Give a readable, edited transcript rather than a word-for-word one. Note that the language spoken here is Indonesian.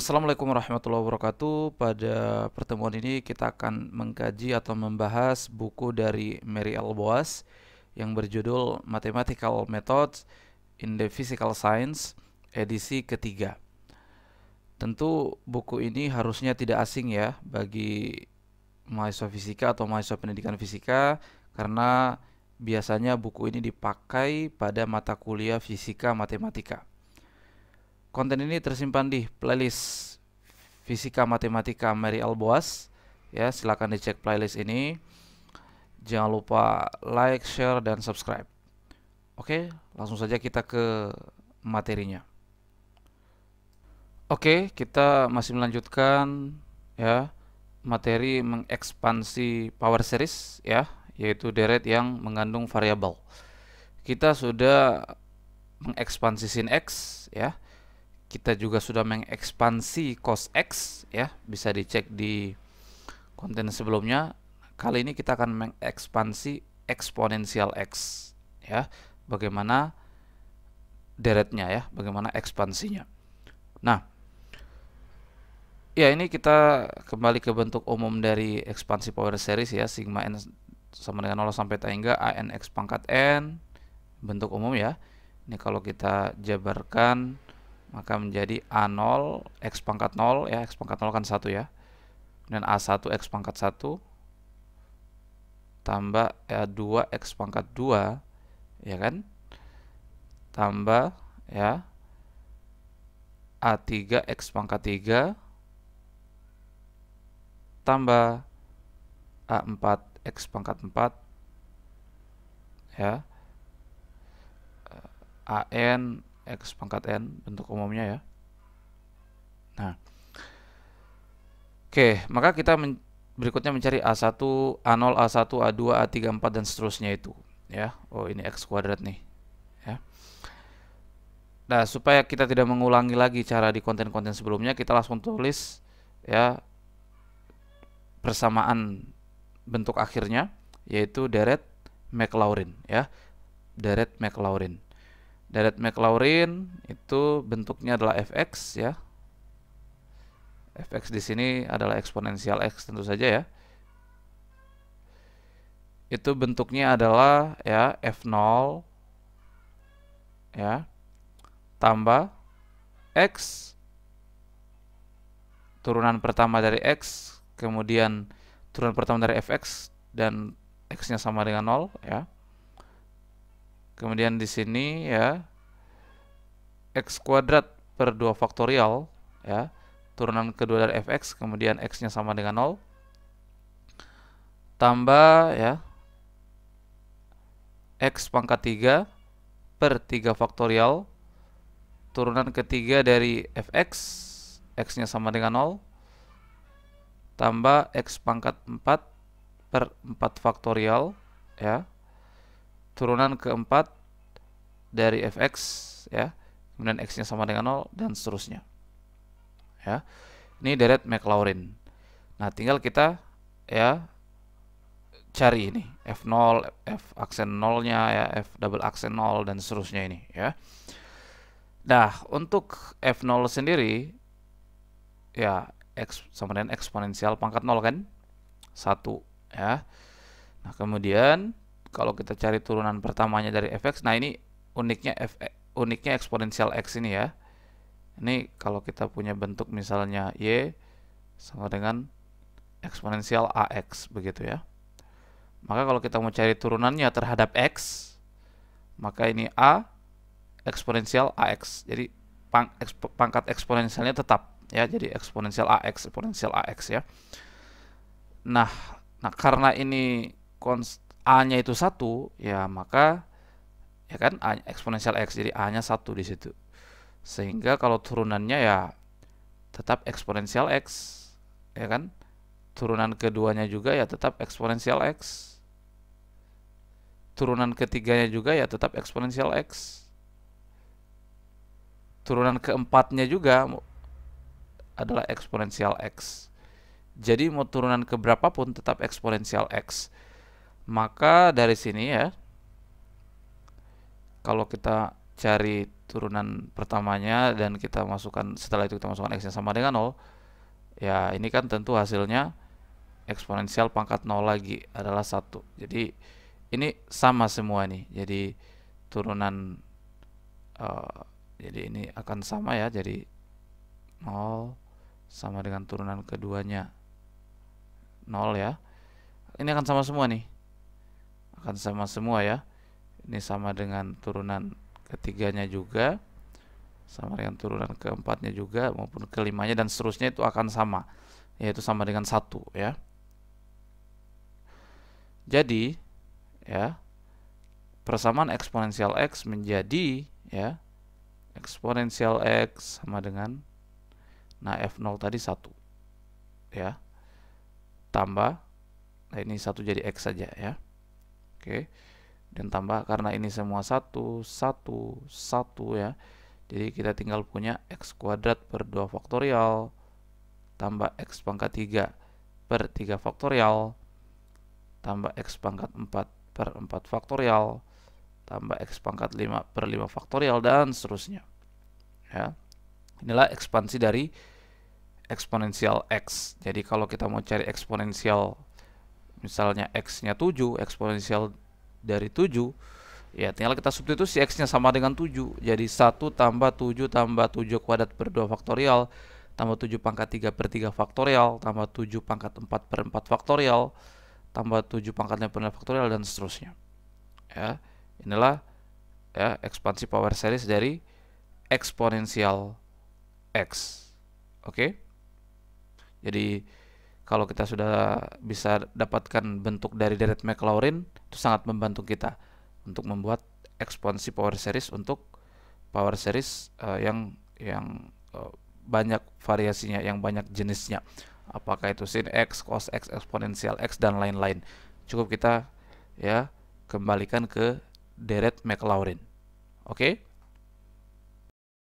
Assalamualaikum warahmatullahi wabarakatuh. Pada pertemuan ini kita akan mengkaji atau membahas buku dari Mary L. Boas yang berjudul Mathematical Methods in the Physical Science, edisi ketiga. Tentu buku ini harusnya tidak asing ya bagi mahasiswa fisika atau mahasiswa pendidikan fisika, karena biasanya buku ini dipakai pada mata kuliah fisika matematika. Konten ini tersimpan di playlist Fisika Matematika Mary L. Boas. Ya, silakan dicek playlist ini. Jangan lupa like, share, dan subscribe. Oke, langsung saja kita ke materinya. Oke, kita masih melanjutkan ya materi mengekspansi power series ya, yaitu deret yang mengandung variabel. Kita sudah mengekspansi sin X ya. Kita juga sudah mengekspansi cos X ya, bisa dicek di konten sebelumnya. Kali ini kita akan mengekspansi eksponensial X ya. Bagaimana deretnya ya, bagaimana ekspansinya. Nah, ya ini kita kembali ke bentuk umum dari ekspansi power series ya, sigma n sama dengan 0 sampai t hingga an x pangkat n, bentuk umum ya. Ini kalau kita jabarkan maka menjadi A0 X pangkat 0 ya, X pangkat 0 kan 1 ya, dan A1 X pangkat 1 tambah A2 X pangkat 2 ya kan, tambah ya A3 X pangkat 3 tambah A4 X pangkat 4 ya, AN X pangkat N, bentuk umumnya ya. Nah, oke, maka kita berikutnya mencari A1, A0, A1, A2, A3, A4 dan seterusnya itu ya. Oh, ini X kuadrat nih ya. Nah, supaya kita tidak mengulangi lagi cara di konten-konten sebelumnya, kita langsung tulis ya persamaan bentuk akhirnya, yaitu deret Maclaurin ya. Deret Maclaurin. Deret Maclaurin itu bentuknya adalah fx ya. Fx di sini adalah eksponensial x tentu saja ya. Itu bentuknya adalah ya f0 ya tambah x turunan pertama dari x, kemudian turunan pertama dari fx dan x-nya sama dengan 0 ya. Kemudian di sini ya x kuadrat per 2 faktorial ya, turunan kedua dari fx, kemudian x-nya sama dengan 0 tambah ya x pangkat 3 per 3 faktorial, turunan ketiga dari fx, x-nya sama dengan 0 tambah x pangkat 4 per 4 faktorial ya, turunan keempat dari fx ya, kemudian x-nya sama dengan 0 dan seterusnya ya. Ini deret Maclaurin. Nah, tinggal kita ya cari ini f0, f aksen 0-nya ya, f double aksen 0 dan seterusnya ini ya. Nah, untuk f0 sendiri ya x sama dengan eksponensial pangkat 0 kan, 1 ya. Nah, kemudian kalau kita cari turunan pertamanya dari fx, nah ini uniknya eksponensial x ini ya. Ini kalau kita punya bentuk misalnya y sama dengan eksponensial ax begitu ya. Maka kalau kita mau cari turunannya terhadap x, maka ini a eksponensial ax. Jadi pangkat eksponensialnya tetap ya, jadi eksponensial ax ya. Nah, karena ini a-nya itu 1 ya, maka ya kan eksponensial x, jadi a-nya 1 di situ. Sehingga kalau turunannya ya tetap eksponensial x ya kan. Turunan keduanya juga ya tetap eksponensial x. Turunan ketiganya juga ya tetap eksponensial x. Turunan keempatnya juga adalah eksponensial x. Jadi mau turunan ke berapapun tetap eksponensial x. Maka dari sini ya, kalau kita cari turunan pertamanya dan kita masukkan, setelah itu kita masukkan x-nya sama dengan 0, ya ini kan tentu hasilnya eksponensial pangkat 0 lagi adalah 1. Jadi ini sama semua nih. Jadi turunan jadi ini akan sama ya. Jadi 0 sama dengan turunan keduanya 0 ya. Ini akan sama semua nih. Akan sama semua ya. Ini sama dengan turunan ketiganya juga, sama dengan turunan keempatnya juga, maupun kelimanya, dan seterusnya itu akan sama, yaitu sama dengan 1 ya. Jadi ya, persamaan eksponensial x menjadi ya, eksponensial x sama dengan, nah f0 tadi 1 ya, tambah, nah ini 1 jadi x saja ya. Oke. Dan tambah, karena ini semua 1, 1, 1 ya. Jadi kita tinggal punya x kuadrat per 2 faktorial tambah x pangkat 3 per 3 faktorial tambah x pangkat 4 per 4 faktorial tambah x pangkat 5 per 5 faktorial, dan seterusnya ya. Inilah ekspansi dari eksponensial x. Jadi kalau kita mau cari eksponensial, misalnya x-nya 7, eksponensial dari 7, ya tinggal kita substitusi x-nya sama dengan 7. Jadi 1 tambah 7 tambah 7 kuadrat per 2 faktorial tambah 7 pangkat 3 per 3 faktorial tambah 7 pangkat 4 per 4 faktorial tambah 7 pangkat 5 per 5 faktorial, dan seterusnya ya. Inilah ya ekspansi power series dari eksponensial x. Oke. Jadi kalau kita sudah bisa dapatkan bentuk dari Dirac-Maclaurin, itu sangat membantu kita untuk membuat ekspansi power series untuk power series yang banyak variasinya, yang banyak jenisnya. Apakah itu sin x, cos x, eksponensial x, dan lain-lain. Cukup kita ya kembalikan ke Dirac-Maclaurin. Oke?